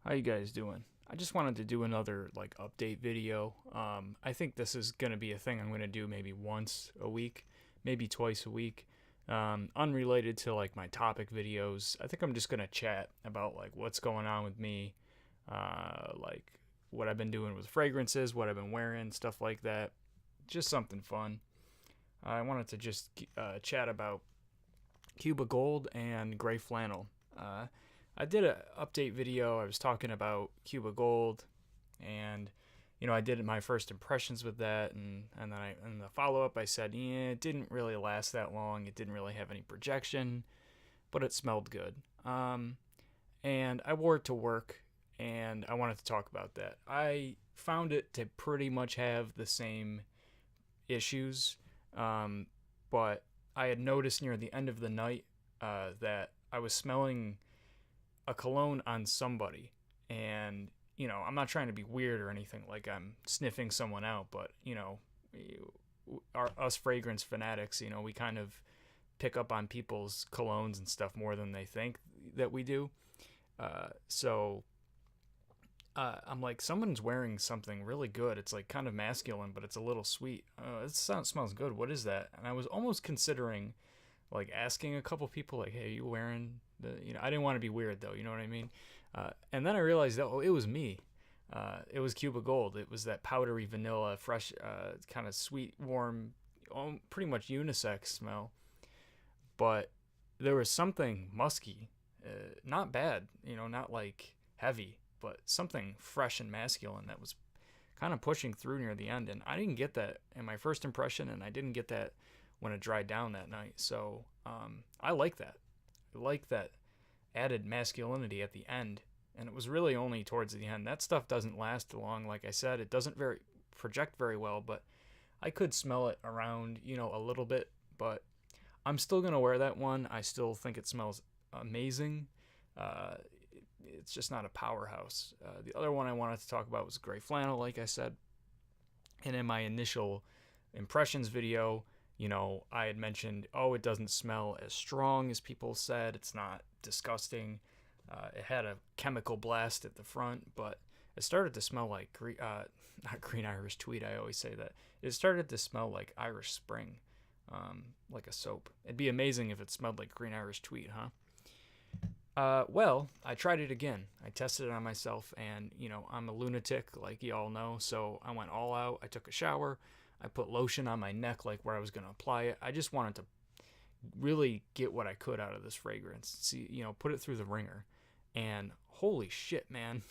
How you guys doing? I just wanted to do another like update video. I think this is gonna be a thing I'm gonna do maybe once a week, maybe twice a week. Unrelated to like my topic videos. I think I'm just gonna chat about like what's going on with me, like what I've been doing with fragrances, what I've been wearing, stuff like that. Just something fun. I wanted to just chat about Cuba Gold and Gray Flannel. Uh, I did an update video. I was talking about Cuba Gold, and I did my first impressions with that, and then in the follow up I said, yeah, it didn't really last that long. It didn't really have any projection, but it smelled good. And I wore it to work, and I wanted to talk about that. I found it to pretty much have the same issues, um, but I had noticed near the end of the night that I was smelling a cologne on somebody, and I'm not trying to be weird or anything, like I'm sniffing someone out, but us fragrance fanatics, we kind of pick up on people's colognes and stuff more than they think that we do. So I'm like, someone's wearing something really good. It's like kind of masculine, but it's a little sweet. It smells good. What is that? And I was almost considering like asking a couple people, like, "Hey, are you wearing the?" I didn't want to be weird though. You know what I mean? And then I realized that it was me. It was Cuba Gold. It was that powdery vanilla, fresh, kind of sweet, warm, pretty much unisex smell. But there was something musky, not bad. Not like heavy, but something fresh and masculine that was kind of pushing through near the end. And I didn't get that in my first impression, and I didn't get that when it dried down that night. So I like that. I like that added masculinity at the end. And it was really only towards the end. That stuff doesn't last long. Like I said, it doesn't very project very well, but I could smell it around, a little bit. But I'm still going to wear that one. I still think it smells amazing. Uh, it's just not a powerhouse. The other one I wanted to talk about was Gray Flannel, like I said. And in my initial impressions video, I had mentioned, oh, it doesn't smell as strong as people said. It's not disgusting. It had a chemical blast at the front, but it started to smell like not green Irish tweed. I always say that. It started to smell like Irish Spring, like a soap. It'd be amazing if it smelled like green Irish tweed, huh? Well, I tried it again. I tested it on myself, and I'm a lunatic, like y'all know. So I went all out. I took a shower. I put lotion on my neck, like where I was gonna apply it. I just wanted to really get what I could out of this fragrance. See, put it through the ringer, and holy shit, man!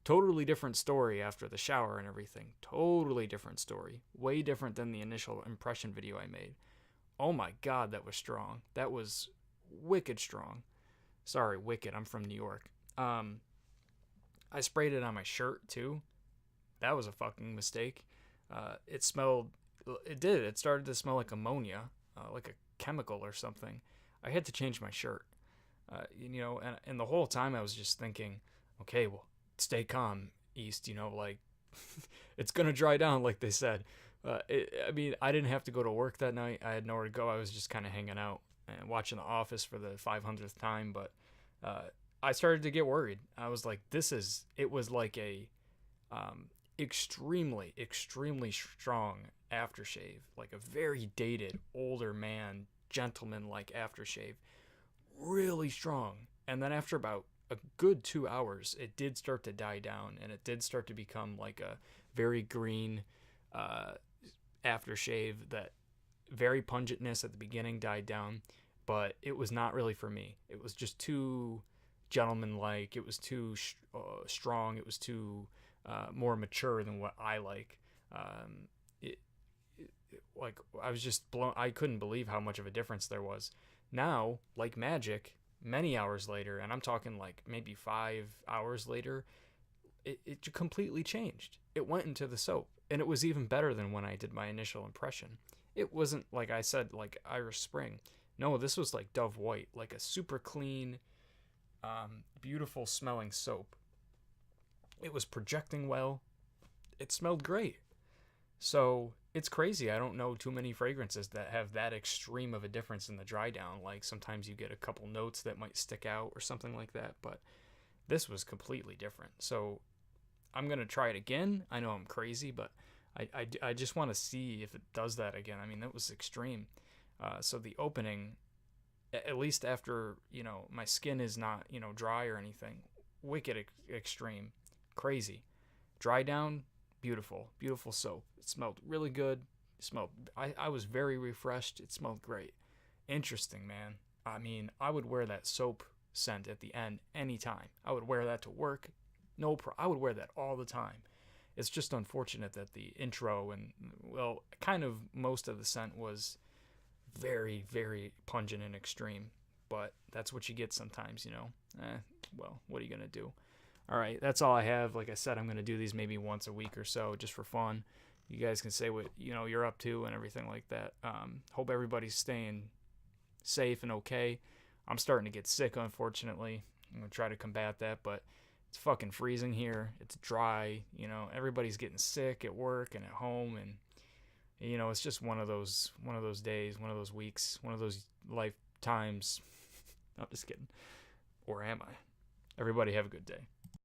Totally different story after the shower and everything. Totally different story. Way different than the initial impression video I made. Oh my god, that was strong. That was wicked strong. Sorry, wicked. I'm from New York. I sprayed it on my shirt too. That was a fucking mistake. It smelled. It did. It started to smell like ammonia, like a chemical or something. I had to change my shirt. And the whole time I was just thinking, okay, well, stay calm, East. Like it's gonna dry down, like they said. I mean, I didn't have to go to work that night. I had nowhere to go. I was just kind of hanging out and watching The Office for the 500th time. But uh, I started to get worried. I was like, it was like a extremely, extremely strong aftershave, like a very dated, older man, gentleman like aftershave. Really strong. And then after about a good 2 hours, it did start to die down, and it did start to become like a very green uh, aftershave. That very pungentness at the beginning died down, but it was not really for me. It was just too gentlemanlike. It was too strong. It was too more mature than what I like. Um, it, like I was just blown. I couldn't believe how much of a difference there was. Now, like magic, many hours later, and I'm talking like maybe 5 hours later, it completely changed. It went into the soap, and it was even better than when I did my initial impression. It wasn't, like I said, like Irish Spring. No, this was like Dove White, like a super clean, beautiful smelling soap. It was projecting well. It smelled great. So it's crazy. I don't know too many fragrances that have that extreme of a difference in the dry down. Like sometimes you get a couple notes that might stick out or something like that. But This was completely different. So I'm going to try it again. I know I'm crazy, but I just want to see if it does that again. I mean, that was extreme. So the opening, at least after, my skin is not, dry or anything, wicked extreme, crazy. Dry down, beautiful, beautiful soap. It smelled really good. I was very refreshed. It smelled great. Interesting, man. I mean, I would wear that soap scent at the end anytime. I would wear that to work. I would wear that all the time. It's just unfortunate that the intro and, well, kind of most of the scent was very, very pungent and extreme. But that's what you get sometimes, Well, what are you going to do? All right, that's all I have. Like I said, I'm going to do these maybe once a week or so just for fun. You guys can say what, you're up to and everything like that. Hope everybody's staying safe and okay. I'm starting to get sick, unfortunately. I'm going to try to combat that, but it's fucking freezing here. It's dry, everybody's getting sick at work and at home, and it's just one of those days, one of those weeks, one of those lifetimes. I'm just kidding. Or am I? Everybody have a good day.